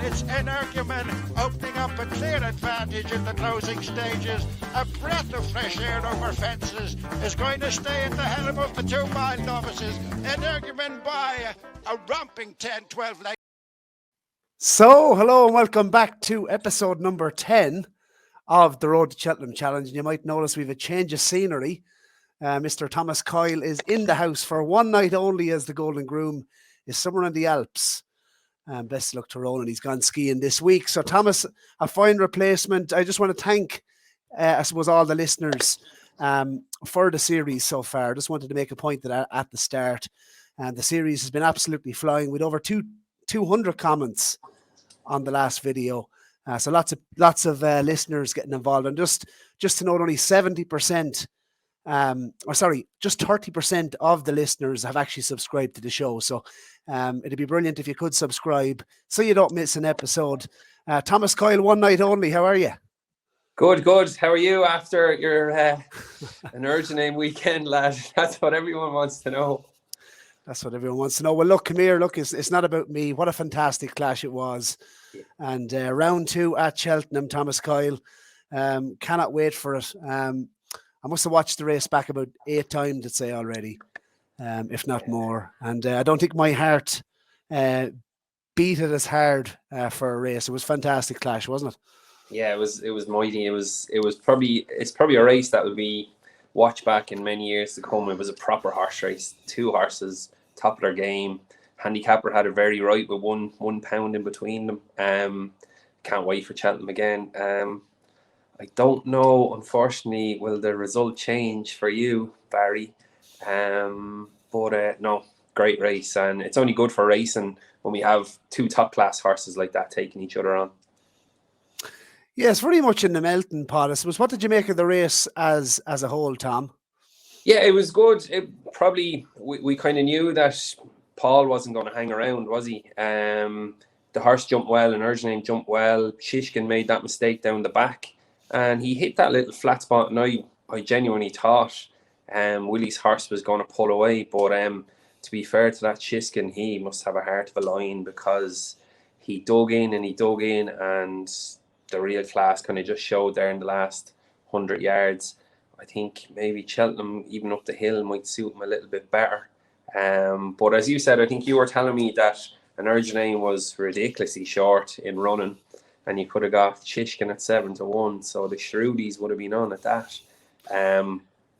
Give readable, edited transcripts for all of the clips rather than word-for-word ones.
It's Energumen opening up a clear advantage in the closing stages. A breath of fresh air over fences is going to stay at the helm of the 2 mile novices. Energumen by a romping 10-12 lengths. So, hello and welcome back to episode number 10 of the Road to Cheltenham Challenge. And you might notice we have a change of scenery. Mr. Thomas Coyle is in the house for one night only, as the Golden Groom is somewhere in the Alps. Best of luck to Ronan. He's gone skiing this week. So, Thomas, a fine replacement. I just want to thank, I suppose, all the listeners for the series so far. I just wanted to make a point that at the start. The series has been absolutely flying with over 200 comments on the last video. So lots of listeners getting involved. And just to note, only 70%, just 30% of the listeners have actually subscribed to the show. So it'd be brilliant if you could subscribe so you don't miss an episode. Thomas Coyle, one night only. How are you? Good. How are you after your Energumen weekend, lad? That's what everyone wants to know. That's what everyone wants to know. Well, look, come here. Look, it's not about me. What a fantastic clash it was. Yeah. And round 2 at Cheltenham, Thomas Coyle. Cannot wait for it. I must have watched the race back about 8 times, I'd say, already, if not more. And I don't think my heart beat it as hard for a race. It was a fantastic clash, wasn't it? Yeah, it was mighty. It's probably a race that will be watched back in many years to come. It was a proper horse race. 2 horses, top of their game. Handicapper had it very right with one pound in between them. Can't wait for Cheltenham again. I don't know, unfortunately, will the result change for you, Barry? But no, great race, and it's only good for racing when we have 2 top class horses like that taking each other on. Yes, very much in the melting pot. I suppose. What did you make of the race as a whole, Tom? Yeah, it was good. We kind of knew that Paul wasn't going to hang around, was he? The horse jumped well, and Energumen jumped well. Shishkin made that mistake down the back, and he hit that little flat spot. And I genuinely thought Willie's horse was going to pull away. But to be fair to that Shishkin, he must have a heart of a lion, because he dug in, and the real class kind of just showed there in the last 100 yards. I think maybe Cheltenham, even up the hill, might suit him a little bit better. But as you said, I think you were telling me that Energumen was ridiculously short in running, and you could have got Shishkin at 7-1, so the Shrewdies would have been on at that.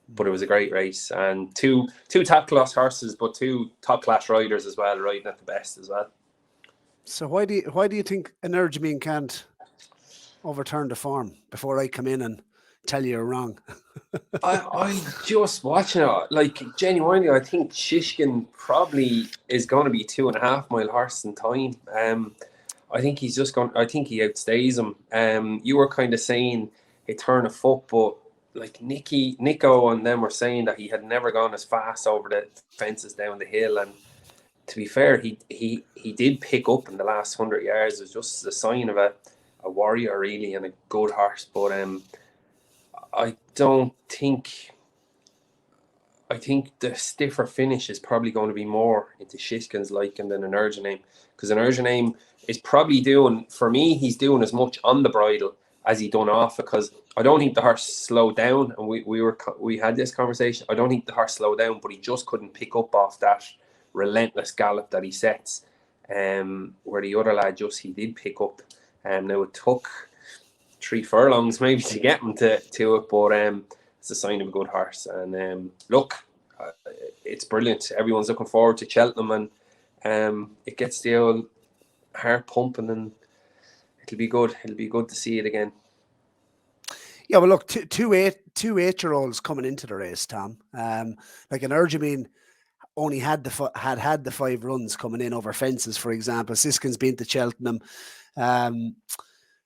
But it was a great race, and two top class horses, but 2 top class riders as well, riding at the best as well. So why do you think Energumen can't overturn the form before I come in and tell you you're wrong? I'm just watching it. Like, genuinely, I think Shishkin probably is going to be 2.5 mile horse in time. I think he's just going. I think he outstays him. You were kind of saying a turn of foot, but like Nico and them were saying that he had never gone as fast over the fences down the hill. And to be fair, he did pick up in the last 100 yards. It was just a sign of a warrior, really, and a good horse. But I think the stiffer finish is probably going to be more into Shishkin's liking than Energumen, because Energumen is probably doing, for me, he's doing as much on the bridle as he done off, because I don't think the horse slowed down, and we had this conversation. I don't think the horse slowed down, but he just couldn't pick up off that relentless gallop that he sets, where the other lad he did pick up. Now it took 3 furlongs maybe to get him to it, but it's a sign of a good horse. And it's brilliant. Everyone's looking forward to Cheltenham, and it gets the old heart pumping, and it'll be good. It'll be good to see it again. Yeah, well, look, two 8-year-olds coming into the race, Tom. Like Energumen only had the 5 runs coming in over fences, for example. Siskin's been to Cheltenham.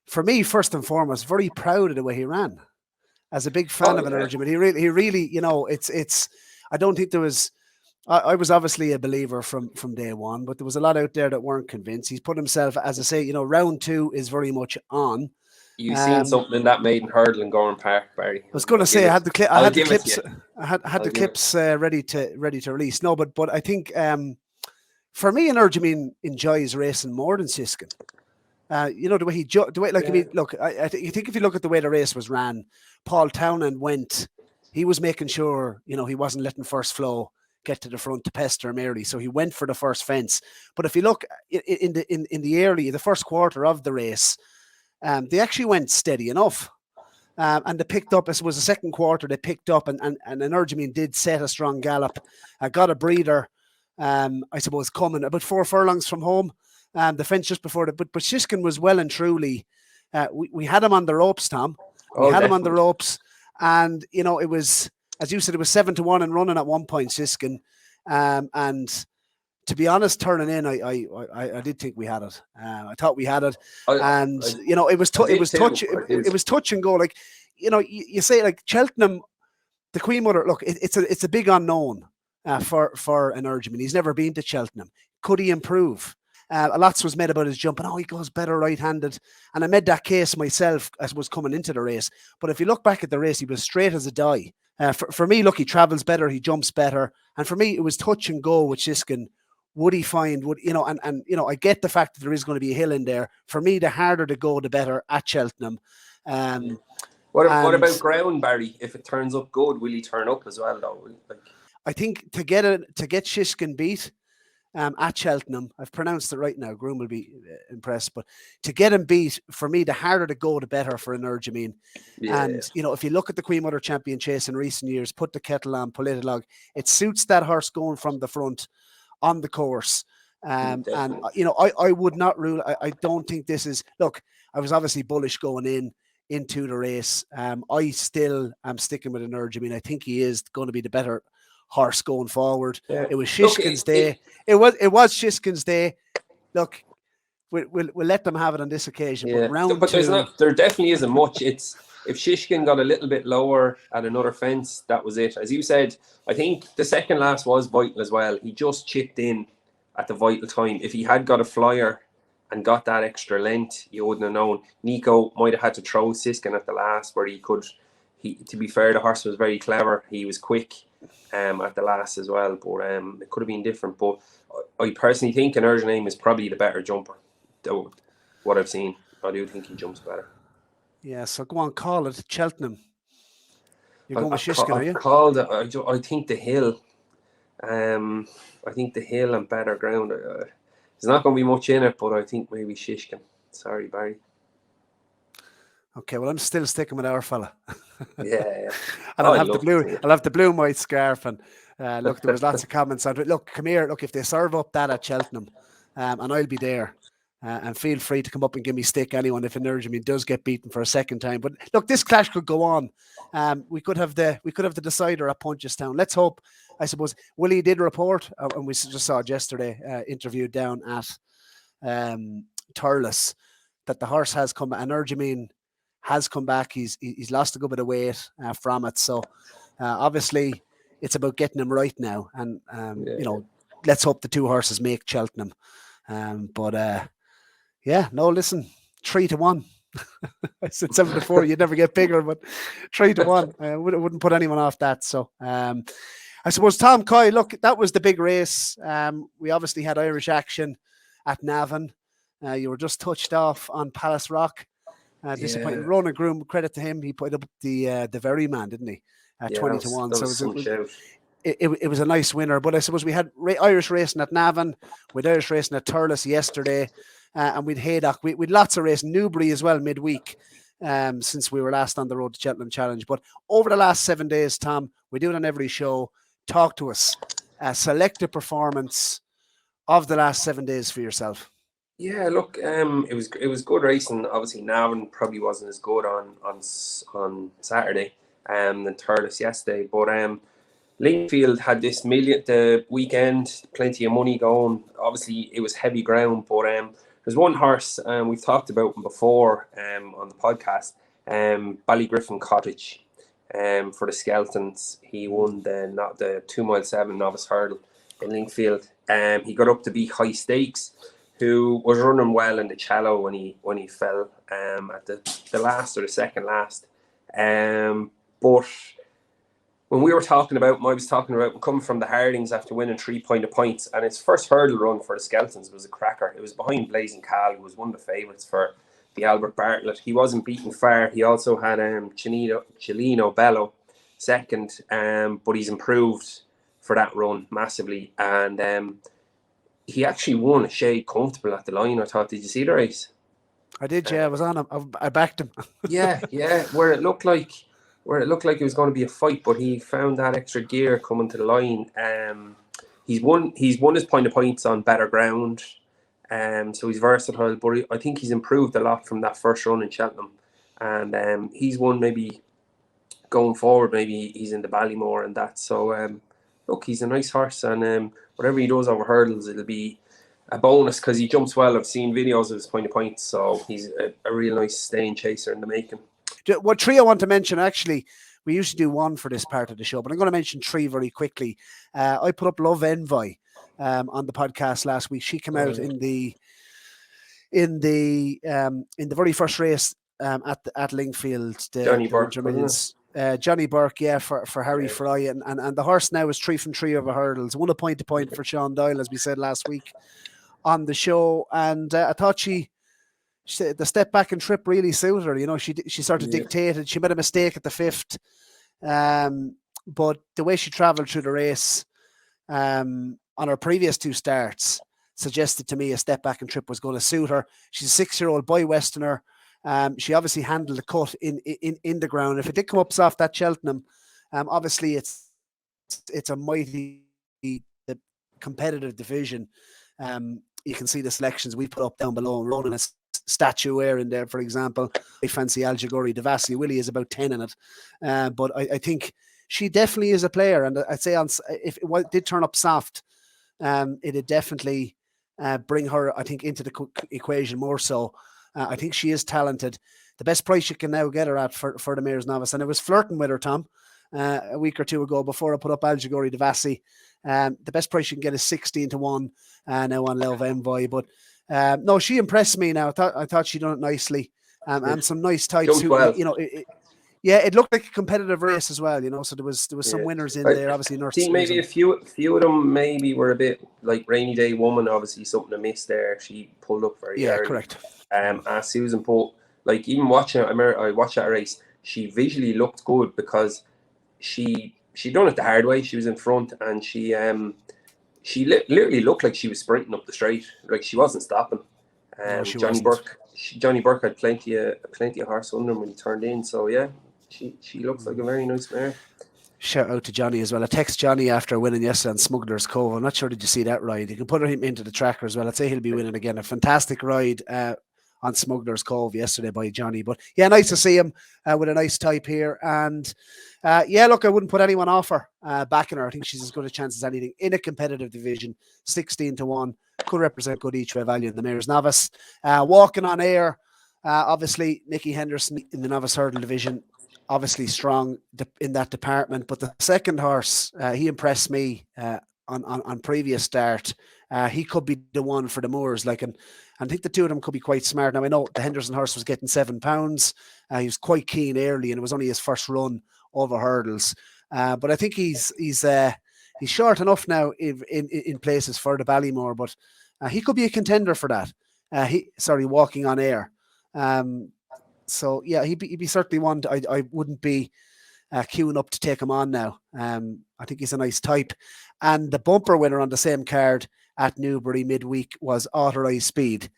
For me, first and foremost, very proud of the way he ran. As a big fan of Energumen, he really, it's. I don't think there was. I was obviously a believer from day one, but there was a lot out there that weren't convinced. He's put himself, as I say, round 2 is very much on. You've seen something in that maiden hurdle in Gorham Park, Barry. I was going to say I had the clips ready to release. No, but I think for me, Energumen enjoys racing more than Siskin. You know, the way the way, like, Yeah. I mean, look, I think if you look at the way the race was ran, Paul Townend went, he was making sure, you know, he wasn't letting First Flow get to the front to pester him early. So he went for the first fence. But if you look in the first quarter of the race, they actually went steady enough. And they picked up, I suppose, the second quarter, they picked up, and Energumene did set a strong gallop, got a breather, I suppose, coming about 4 furlongs from home. The fence just before but Shishkin was well and truly, we had him on the ropes, Tom. We had him on the ropes, and, you know, it was, as you said, it was 7-1 and running at one point, Shishkin. And to be honest, turning in, I did think we had it. I thought we had it, and you know, it was touch and go. Like, you know, you say, like, Cheltenham, the Queen Mother. Look, it's a big unknown for Energumene. He's never been to Cheltenham. Could he improve? A lot was made about his jump, and he goes better right-handed. And I made that case myself as was coming into the race. But if you look back at the race, he was straight as a die. For me, look, he travels better, he jumps better, and for me, it was touch and go with Shishkin. Would he find, you know, and you know, I get the fact that there is going to be a hill in there. For me, the harder to go, the better at Cheltenham. What about ground, Barry? If it turns up good, will he turn up as well, though? Like, I think to get Shishkin beat at Cheltenham, I've pronounced it right now, Groome will be impressed, but to get him beat, for me, the harder to go, the better for Energumene. Yeah. And, you know, if you look at the Queen Mother Champion chase in recent years, put the kettle on, Politolog, it suits that horse going from the front on the course. And, you know, I would not rule, I don't think this is, look, I was obviously bullish going into the race. I still am sticking with Energumene. I think he is going to be the better horse going forward. Yeah. It was Shishkin's day. It was Shishkin's day. Look, we'll let them have it on this occasion. Yeah. But there definitely isn't much. It's if Shishkin got a little bit lower at another fence, that was it. As you said, I think the second last was vital as well. He just chipped in at the vital time. If he had got a flyer and got that extra length, you wouldn't have known. Nico might have had to throw Shishkin at the last, where he could. To be fair, the horse was very clever. He was quick at the last as well, but it could have been different. But I personally think Energumene is probably the better jumper. Though what I've seen, I do think he jumps better. Yeah, so go on, call it Cheltenham. You're going with Shishkin, are you? I think the hill. I think the hill and better ground. There's not going to be much in it, but I think maybe Shishkin. Sorry, Barry. Okay, well, I'm still sticking with our fella. Yeah. And I'll have the blue and white scarf. And look, there was lots of comments on it. Look, come here. Look, if they serve up that at Cheltenham, and I'll be there. And feel free to come up and give me stick, anyone, if Energumene does get beaten for a second time. But look, this clash could go on. We could have the decider at Punchestown. Let's hope. I suppose Willie did report, and we just saw it yesterday, interviewed down at Thurles, that the horse has come. Energumene has come back. He's lost a good bit of weight from it. So obviously, it's about getting him right now. And you know, let's hope the two horses make Cheltenham. Yeah, no, listen, 3-1. I said 7-4. You'd never get bigger, but 3-1. I wouldn't put anyone off that. So, I suppose, Tom Coy, look, that was the big race. We obviously had Irish action at Navan. You were just touched off on Palace Rock. Disappointing. Ronan Groome, credit to him, he put up the very man, didn't he? 20-1. So it was a nice winner. But I suppose we had Irish racing at Navan, with Irish racing at Thurles yesterday. And we'd Haydock. We'd lots of racing. Newbury as well midweek, since we were last on the road to Cheltenham Challenge. But over the last 7 days, Tom, we do it on every show. Talk to us. Select a performance of the last 7 days for yourself. Yeah, look, it was good racing. Obviously, Navan probably wasn't as good on Saturday than Thurles yesterday. But Lingfield had the weekend, plenty of money going. Obviously, it was heavy ground, but there's one horse, we've talked about him before on the podcast, Ballygriffin Cottage, for the Skeltons. He won the 2-mile 7 novice hurdle in Lingfield. He got up to be high stakes, who was running well in the Chello when he fell at the last or the second last. But when we were talking about, I was talking about coming from the Hardings after winning 3 points, and his first hurdle run for the Skeletons was a cracker. It was behind Blazing Cal, who was one of the favourites for the Albert Bartlett. He wasn't beaten far. He also had Chelino Bello second, but he's improved for that run massively, and he actually won a shade comfortable at the line. I thought, did you see the race? I did, yeah. I was on him. I backed him. yeah, where it looked like it was going to be a fight, but he found that extra gear coming to the line. He's won his points on better ground, so he's versatile. But I think he's improved a lot from that first run in Cheltenham, and he's one maybe going forward. Maybe he's in the Ballymore and that. So look, he's a nice horse, and whatever he does over hurdles, it'll be a bonus because he jumps well. I've seen videos of his points, so he's a real nice staying chaser in the making. What three I want to mention, actually, we usually do one for this part of the show, but I'm going to mention three very quickly. I put up Love Envoy on the podcast last week. She came out in the very first race at Lingfield, the Johnny Burke, Millions. Johnny Burke, yeah, for Harry Fry, and the horse now is 3 from 3 over hurdles, 1 point to point for Sean Doyle, as we said last week on the show, and I thought the step back and trip really suited her. You know, she sort of dictated. She made a mistake at the 5th, but the way she travelled through the race on her previous 2 starts suggested to me a step back and trip was going to suit her. She's a 6-year-old boy Westerner. She obviously handled the cut in the ground. If it did come up soft at Cheltenham, obviously it's a mighty competitive division. You can see the selections we put up down below. Ronan has statuaire in there, for example. I fancy Algigori Devassi. Willie is about 10 in it. But I think she definitely is a player. And I'd say if it did turn up soft, it'd definitely bring her, I think, into the equation more so. I think she is talented. The best price you can now get her at for the Mayor's Novice. And I was flirting with her, Tom, a week or 2 ago before I put up Algigori Devassi. The best price you can get is 16 to 1 now on Love Envoy. But no, she impressed me now. I thought she done it nicely. And some nice tights. You know, it looked like a competitive race as well, you know. So there was some winners in there. Obviously, Nurse. I think maybe a few of them maybe were a bit like Rainy Day Woman. Obviously, something to miss there. She pulled up very early. Correct. As Susan Pope, like even watching I watched that race, she visually looked good because she done it the hard way. She was in front and she literally looked like she was sprinting up the straight, like she wasn't stopping. Johnny Burke had plenty of horse under him when he turned in. So yeah, she looks like a very nice mare. Shout out to Johnny as well. I text Johnny after winning yesterday on Smuggler's Cove. I'm not sure, did you see that ride? You can put him into the tracker as well. I'd say he'll be winning again. A fantastic ride on Smuggler's Cove yesterday by Johnny. But yeah, nice to see him with a nice type here. And yeah, look, I wouldn't put anyone off her backing her. I think she's as good a chance as anything in a competitive division. 16 to 1 could represent good each way value in the Mayor's Novice. Walking on air, obviously Nicky Henderson in the Novice Hurdle division, obviously strong in that department. But the second horse, he impressed me on previous start. He could be the one for the Moors. And I think the two of them could be quite smart. Now I know the Henderson horse was getting £7. He was quite keen early, and it was only his first run over hurdles. But I think he's short enough now in places for the Ballymore. But he could be a contender for that. Walking on air. So yeah, he'd be certainly one. I wouldn't be queuing up to take him on now. I think he's a nice type. And the bumper winner on the same card at Newbury midweek was Authorized Speed.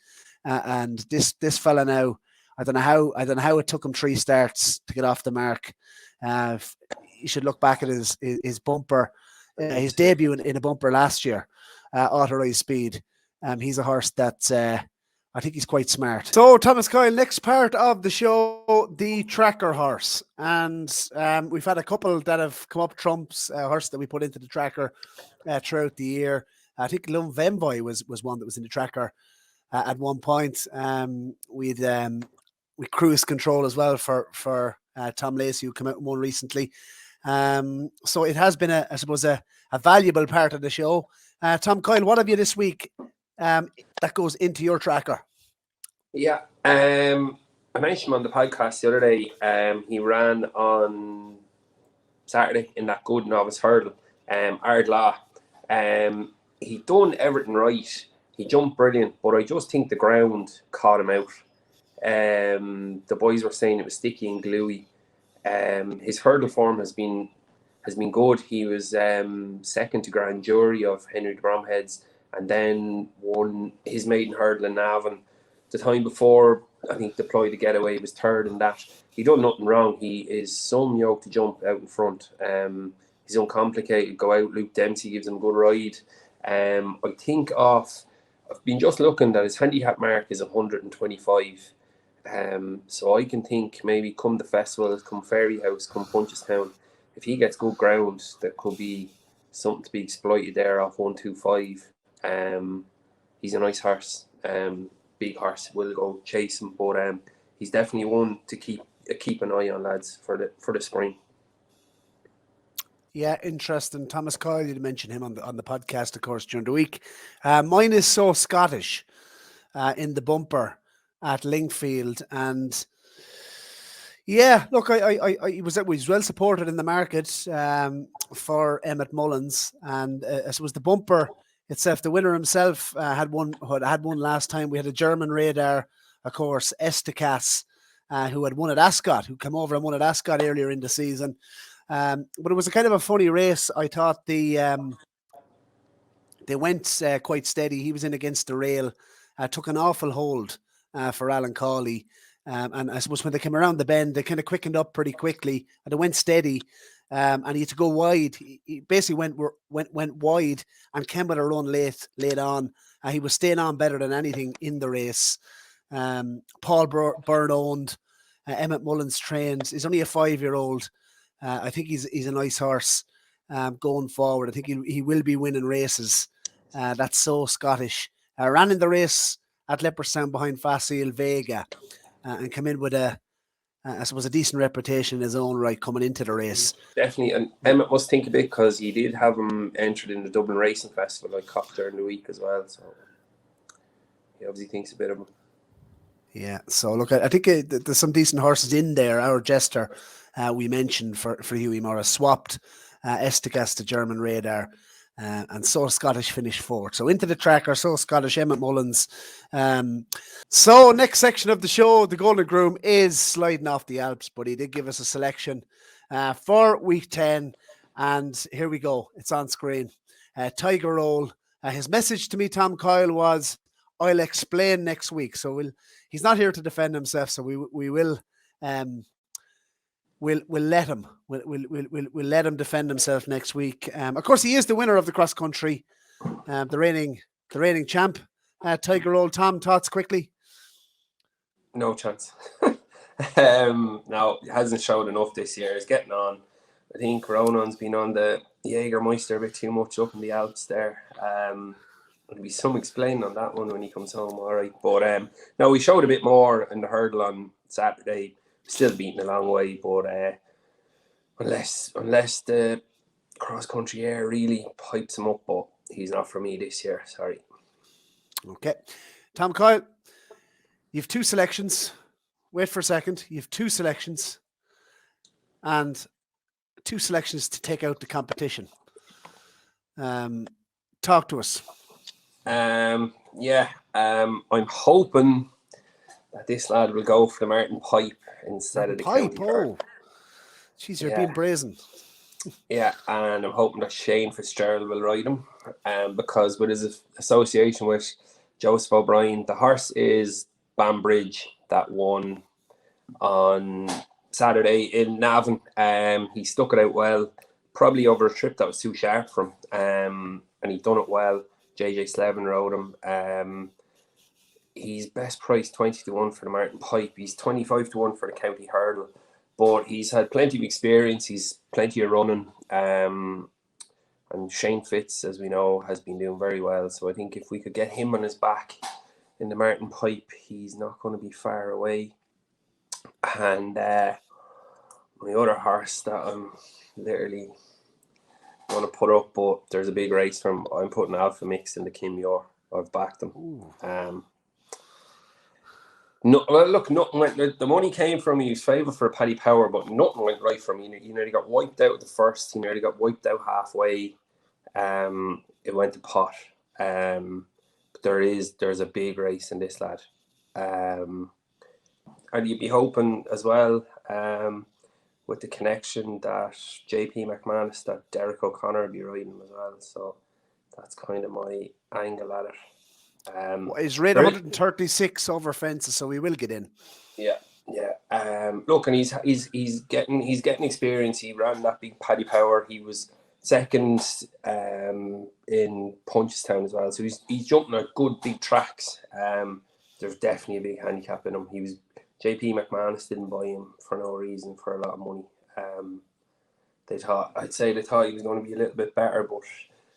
And this fella now, I don't know how it took him 3 starts to get off the mark. You should look back at his bumper, his debut in a bumper last year, Authorized Speed. He's a horse that I think he's quite smart. So, Thomas Kyle, next part of the show, the tracker horse. And we've had a couple that have come up trumps, horse that we put into the tracker throughout the year. I think Love Envoy was one that was in the tracker at one point. We Cruise Control as well for Tom Lacey, who came out more recently. So it has been I suppose a valuable part of the show. Tom Kyle, what have you this week that goes into your tracker? Yeah, I mentioned him on the podcast the other day. He ran on Saturday in that good novice hurdle, Ardlaw. He done everything right. He jumped brilliant, but I just think the ground caught him out. The boys were saying it was sticky and gluey. His hurdle form has been good. He was second to grand jury of Henry de Bromhead's, and then won his maiden hurdle in Navan. The time before, I think deployed the getaway, was third in that. He done nothing wrong. He is some yoke to jump out in front. He's uncomplicated. Go out. Luke Dempsey gives him a good ride. I think I've been just looking that his handicap mark is 125. So I can think maybe come the festival, come Fairyhouse, come Punchestown, if he gets good ground, there could be something to be exploited there off 125. He's a nice horse. Big horse. Will go chase him, but he's definitely one to keep an eye on, lads, for the spring. Yeah, interesting. Thomas Coyle, you mentioned him on the podcast, of course, during the week. Mine is So Scottish in the bumper at Lingfield, and yeah, look, he was well supported in the market for Emmett Mullins, and I suppose the bumper itself, the winner himself had won last time. We had a German radar, of course, Estacas, who had won at Ascot, who came over and won at Ascot earlier in the season. But it was a kind of a funny race. I thought they went quite steady. He was in against the rail, took an awful hold for Alan Cawley. And I suppose when they came around the bend, they kind of quickened up pretty quickly, and they went steady. And he had to go wide. He basically went wide and came with a run late on. He was staying on better than anything in the race. Paul Byrne owned, Emmett Mullins trained. He's only a 5-year-old. I think he's a nice horse going forward. I think he will be winning races. That's So Scottish. Ran in the race at Leopardstown behind Facile Vega, and come in with I suppose a decent reputation in his own right coming into the race. Definitely, and Emmett must think a bit, because he did have him entered in the Dublin Racing Festival, like Cock during the week as well. So he obviously thinks a bit of him. Yeah, so look, I think there's some decent horses in there. Our Jester, we mentioned for Hughie Morris, swapped Estacas to German radar, and So Scottish finished fourth. So into the tracker, So Scottish, Emmett Mullins. So next section of the show, the Golden Groom is sliding off the Alps, but he did give us a selection for week 10, and here we go. It's on screen. Tiger Roll. His message to me, Tom Coyle, was, I'll explain next week. So he's not here to defend himself, so we will we'll let him we'll let him defend himself next week. Of course, he is the winner of the cross country, the reigning champ. Tiger Roll. Tom, thoughts quickly? No chance. No, he hasn't showed enough this year. He's getting on. I think Ronan's been on the Jägermeister a bit too much up in the Alps there. There'll be some explaining on that one when he comes home, all right. But no, we showed a bit more in the hurdle on Saturday. Still beating a long way, but unless the cross country air really pipes him up, but he's not for me this year. Sorry. Okay, Tom Coyle, you've two selections. Wait for a second. You've two selections, and two selections to take out the competition. Talk to us. I'm hoping that this lad will go for the Martin Pipe instead of the Pipe. County. Jeez, you're being brazen. Yeah, and I'm hoping that Shane Fitzgerald will ride him, because with his association with Joseph O'Brien, the horse is Banbridge that won on Saturday in Navan. He stuck it out well, probably over a trip that was too sharp for him, and he done it well. JJ Slevin rode him. He's best priced 20-1 for the Martin Pipe. He's 25-1 for the County Hurdle, but he's had plenty of experience. He's plenty of running. And Shane Fitz, as we know, has been doing very well. So I think if we could get him on his back in the Martin Pipe, he's not going to be far away. And my other horse that I'm literally going to put up, but there's a big race from, I'm putting Alpha Mix in the Kim Muir. I've backed him. No, well, look, nothing went. The money came from me. He was favoured for a Paddy Power, but nothing went right for me. He nearly got wiped out at the first. He nearly got wiped out halfway. It went to pot. But there's a big race in this, lad. And you'd be hoping as well, with the connection that JP McManus, that Derek O'Connor would be riding as well. So that's kind of my angle at it. He's rated 136 over fences, so he will get in. Yeah. Look, and he's getting experience. He ran that big Paddy Power. He was second in Punchestown as well. So he's jumping at good big tracks. There's definitely a big handicap in him. JP McManus didn't buy him for no reason, for a lot of money. They thought he was going to be a little bit better, but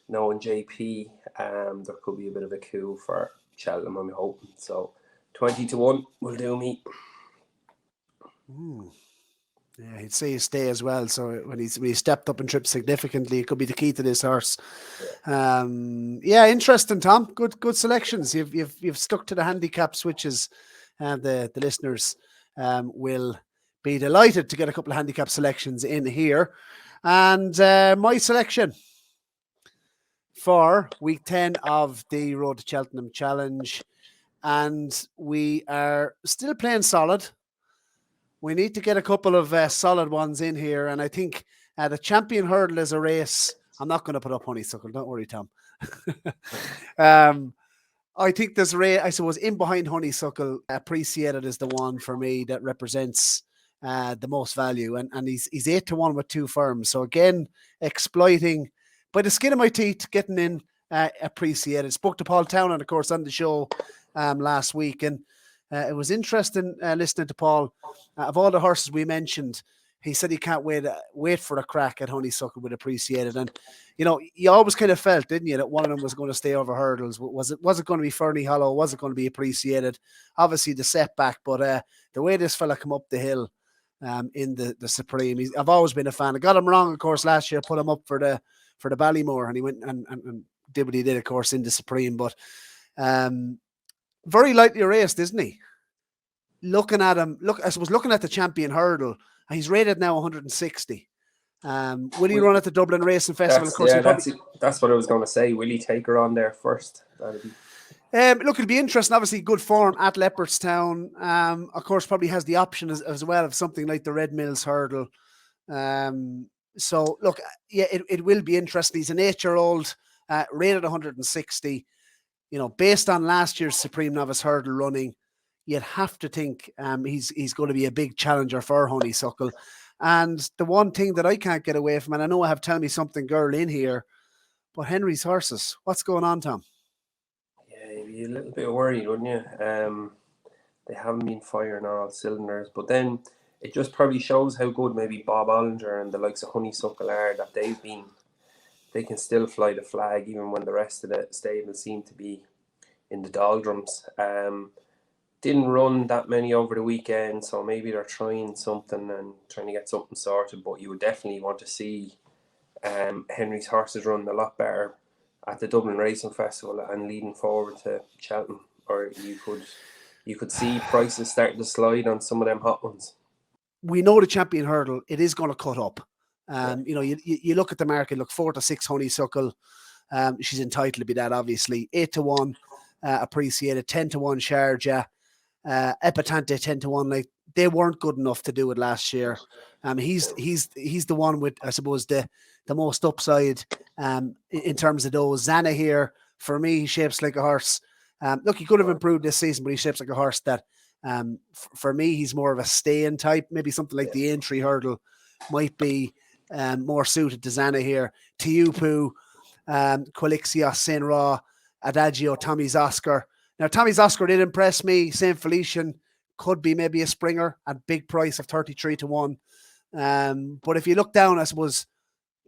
knowing JP, there could be a bit of a coup for Cheltenham, I'm hoping. So 20-1 will do me. Yeah, he'd say he stay as well. So when he stepped up and tripped significantly, it could be the key to this horse. Yeah, interesting, Tom. Good selections. You've stuck to the handicap switches. The listeners will be delighted to get a couple of handicap selections in here. And my selection for week 10 of the Road to Cheltenham Challenge. And we are still playing solid. We need to get a couple of solid ones in here. And I think the Champion Hurdle is a race. I'm not going to put up Honeysuckle. Don't worry, Tom. I think this race, I suppose, in behind Honeysuckle, Appreciated is the one for me that represents the most value. And he's 8-1 with 2 firms. So again, exploiting by the skin of my teeth, getting in Appreciated. Spoke to Paul Townend, of course, on the show last week. And it was interesting listening to Paul. Of all the horses we mentioned, he said he can't wait for a crack at Honeysuckle with Appreciated. And, you always kind of felt, didn't you, that one of them was going to stay over hurdles. Was it going to be Fernie Hollow? Was it going to be Appreciated? Obviously, the setback, but the way this fella come up the hill in the Supreme, I've always been a fan. I got him wrong, of course, last year, put him up for the Ballymore, and he went and did what he did, of course, in the Supreme. But very lightly raced, isn't he? Looking at him, I was looking at the Champion Hurdle, and he's rated now 160. Will he run at the Dublin Racing Festival? Of course, that's what I was going to say. Will he take her on there first? Look, it'll be interesting. Obviously, good form at Leopardstown. Of course, probably has the option as well of something like the Red Mills Hurdle. So, look, yeah, it will be interesting. He's an 8-year-old, rated 160. Based on last year's Supreme Novice Hurdle running, you'd have to think he's going to be a big challenger for Honeysuckle. And the one thing that I can't get away from, and I know I have Tell Me Something Girl in here, but Henry's horses. What's going on, Tom? Yeah, you'd be a little bit worried, wouldn't you? They haven't been firing on all cylinders, but then it just probably shows how good maybe Bob Ollinger and the likes of Honeysuckle are, that they can still fly the flag even when the rest of the stable seem to be in the doldrums. Didn't run that many over the weekend, so maybe they're trying something and trying to get something sorted, but you would definitely want to see Henry's horses run a lot better at the Dublin Racing Festival and leading forward to Cheltenham, or you could see prices starting to slide on some of them hot ones. We know the Champion Hurdle, it is going to cut up. You look at the market, 4-6 Honeysuckle. She's entitled to be that, obviously. 8-1 Appreciated, 10-1 Sharjah. Epatante 10-1, like they weren't good enough to do it last year. He's the one with, I suppose, the most upside in terms of those. Zana here, for me, he shapes like a horse. Look, he could have improved this season, but he shapes like a horse that, for me, he's more of a stay-in type. Maybe something like the Aintree Hurdle might be more suited to Zana here. Tiupu, Quilixios, Saint Raw, Adagio, Tommy's Oscar. Now, Tommy's Oscar did impress me. St. Felician could be maybe a springer at big price of 33-1. But if you look down, I suppose,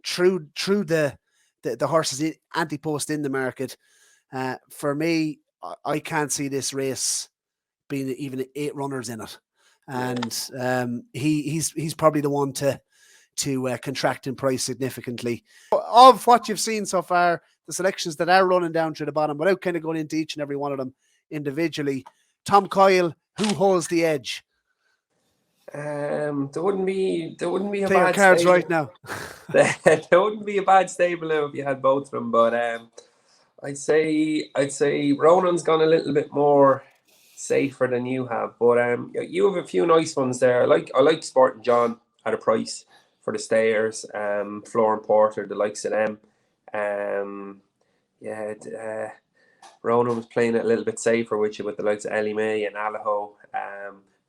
through the horses Ante-Post in the market, for me, I can't see this race being even 8 runners in it. And he's probably the one to contract in price significantly. Of what you've seen so far, the selections that are running down to the bottom, without kind of going into each and every one of them individually, Tom Coyle Who holds the edge? There wouldn't be a Play your bad cards stable. right now. There wouldn't be a bad stable now if you had both of them, but I'd say Ronan's gone a little bit more safer than you have, but you have a few nice ones there. I like Sporting John at a price for the stayers. Floor and Porter, the likes of them. Ronan was playing it a little bit safer with you with the likes of Ellie May and Allaho.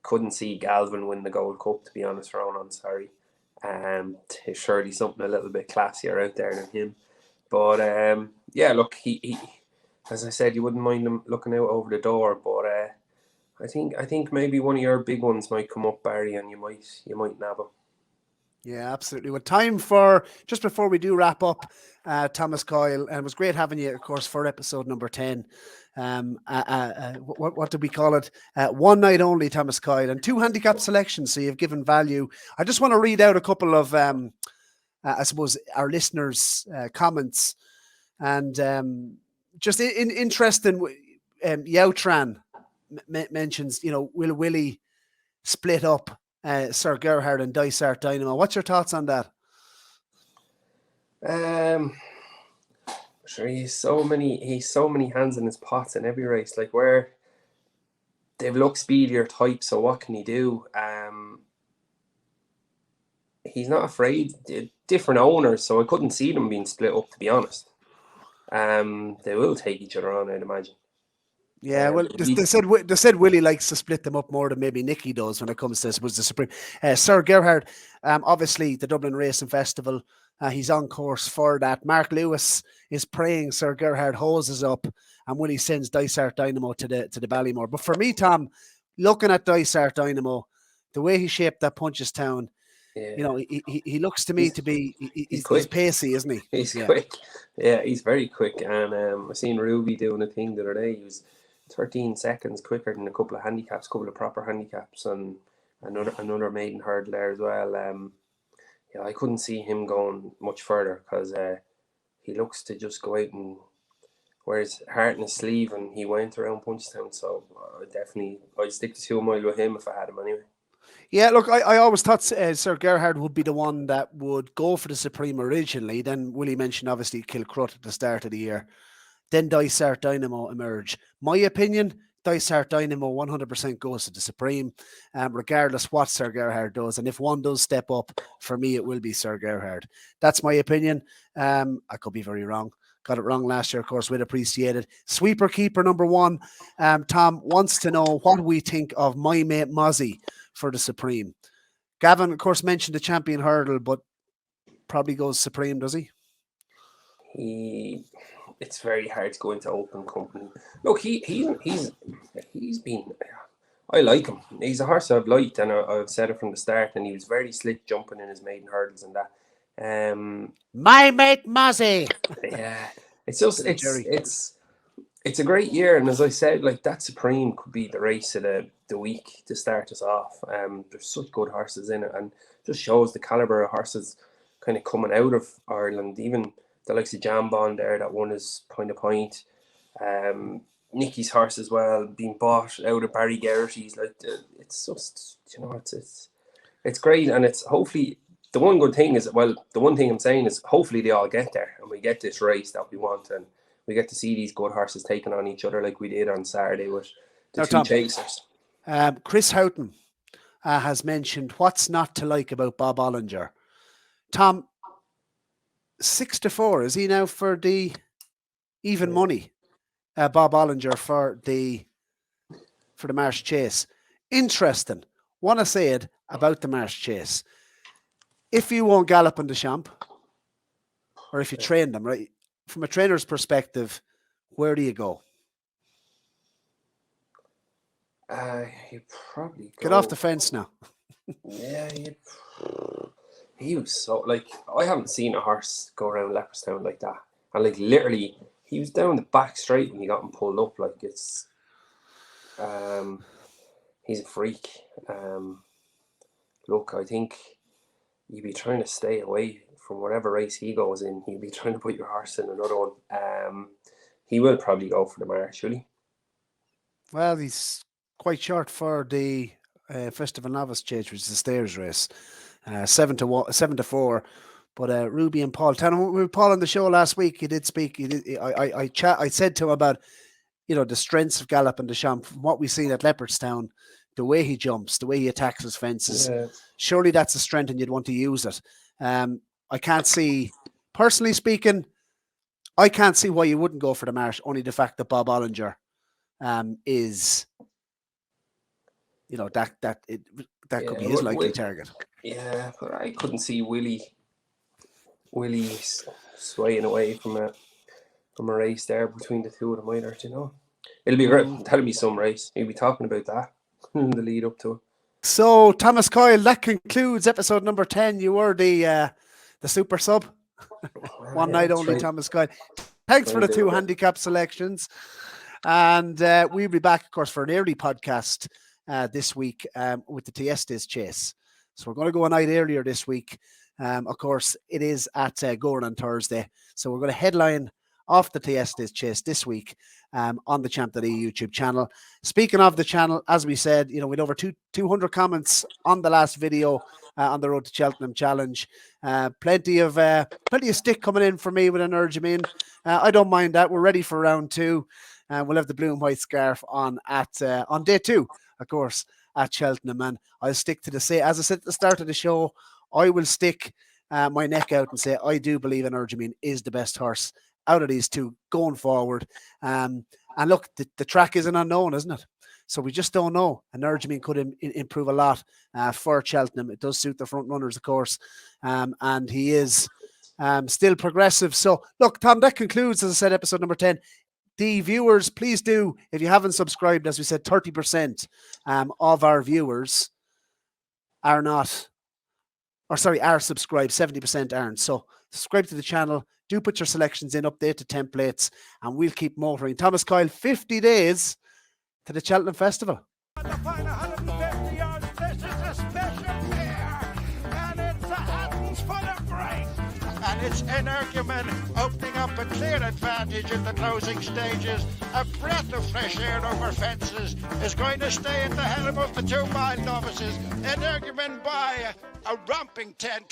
Couldn't see Galvin win the Gold Cup, to be honest, Ronan, sorry. There's surely something a little bit classier out there than him. But look, he as I said, you wouldn't mind him looking out over the door. But I think maybe one of your big ones might come up, Barry, and you might nab him. Yeah, absolutely. Well, time for, just before we do wrap up, Thomas Coyle, and it was great having you, of course, for episode number 10. What did we call it? One night only, Thomas Coyle, and 2 handicap selections. So you've given value. I just want to read out a couple of, I suppose, our listeners' comments, and just in interesting. Yautran mentions, will Willie split up Sir Gerhard and Dysart Dynamo? What's your thoughts on that? Sure, he's so many hands in his pots in every race. Like, where they've looked speedier type, so what can he do? He's not afraid. Different owners, so I couldn't see them being split up, to be honest. They will take each other on, I'd imagine. Yeah, well, they said Willie likes to split them up more than maybe Nicky does when it comes to, I suppose, the Supreme. Sir Gerhard, obviously the Dublin Racing Festival, he's on course for that. Mark Lewis is praying Sir Gerhard hoses up and Willie sends Dysart Dynamo to the Ballymore. But for me, Tom, looking at Dysart Dynamo, the way he shaped that Punchestown, he looks to me to be he's pacey, isn't he? He's quick. Yeah, he's very quick. And I seen Ruby doing a thing the other day. He was 13 seconds quicker than a couple of proper handicaps, and another maiden hurdle there as well. I couldn't see him going much further because he looks to just go out and wear his heart in his sleeve, and he went around Punchestown. So I'd stick to 2 mile with him if I had him anyway. Yeah, look, I always thought Sir Gerhard would be the one that would go for the Supreme originally. Then Willie mentioned, obviously, Kilcrut at the start of the year. Then Dysart Dynamo emerge. My opinion, Dysart Dynamo 100% goes to the Supreme, regardless what Sir Gerhard does. And if one does step up, for me, it will be Sir Gerhard. That's my opinion. I could be very wrong. Got it wrong last year, of course, we'd appreciate it. Sweeper keeper number 1, Tom wants to know what we think of my mate Mozzie for the Supreme. Gavin, of course, mentioned the champion hurdle, but probably goes Supreme, does he? It's very hard to go into open company. Look, he's been. I like him. He's a horse I've liked, and I've said it from the start. And he was very slick jumping in his maiden hurdles and that. My mate Mozzie. Yeah, it's a great year, and as I said, like, that Supreme could be the race of the week to start us off. There's such good horses in it, and just shows the caliber of horses kind of coming out of Ireland. Even the likes of Jambon there that won his point. Nicky's horse as well, being bought out of Barry Geraghty's. Like, it's just, it's great, and it's hopefully the one good thing is, well, the one thing I'm saying is hopefully they all get there and we get this race that we want, and we get to see these good horses taking on each other like we did on Saturday with the two chasers. Chris Houghton has mentioned what's not to like about Bob Ollinger. Tom, 6-4, is he now for the even money? Bob Ollinger for the Marsh Chase. Interesting. Want to say it about the Marsh Chase. If you won't gallop on the Champ, or if you train them, right? From a trainer's perspective, where do you go? You probably get off the fence now. Yeah, he was so, like, I haven't seen a horse go around Leopardstown like that, and like literally, he was down the back straight when he got him pulled up. Like, it's, he's a freak. Look, I think you'd be trying to stay away from whatever race he goes in. He'd be trying to put your horse in another one. He will probably go for the Marsh, will he? Well, he's quite short for the Festival Novice Chase, which is the stairs race. 7-4. But Ruby and Paul, when we were Paul on the show last week, he did speak. I said to him about, the strengths of Gallop and the Champ, from what we've seen at Leopardstown, the way he jumps, the way he attacks his fences. Yeah. Surely that's a strength and you'd want to use it. I can't see, personally speaking, I can't see why you wouldn't go for the Marsh, only the fact that Bob Ollinger is, that could be his likely target. Yeah, but I couldn't see Willie swaying away from a race there between the two of them either, It'll be great. That'll be some race. He'll be talking about that in the lead up to it. So, Thomas Coyle, that concludes episode number 10. You were the super sub. One night only, Thomas Coyle. Thanks for the 2 handicap selections. And we'll be back, of course, for an early podcast this week with the Tiestes Chase. So we're going to go a night earlier this week. Of course, it is at Gorn on Thursday. So we're going to headline off the Tiestes Chase this week on the Champ.ie YouTube channel. Speaking of the channel, as we said, we had over 200 comments on the last video on the Road to Cheltenham Challenge. Plenty of stick coming in for me with an Energumen. I don't mind that. We're ready for round 2. We'll have the blue and white scarf on day 2, of course, at Cheltenham. And I'll stick to as I said at the start of the show, I will stick my neck out and say I do believe Energumen is the best horse out of these two going forward. And look, the track is an unknown, isn't it? So we just don't know. Energumen could improve a lot for Cheltenham. It does suit the front runners, of course. And he is still progressive. So look, Tom, that concludes, as I said, episode number 10. The viewers, please do, if you haven't subscribed, as we said, 30% of our viewers are subscribed, 70% aren't. So subscribe to the channel, do put your selections in, update the templates, and we'll keep motoring. Thomas Coyle, 50 days to the Cheltenham Festival. On the final 150 yards, this is a special year, and it's a Hattons full of grace. And it's Energumen opening up a clear advantage in the closing stages. A breath of fresh air over fences is going to stay at the helm of the 2 mile novices. Energumen by a romping 10.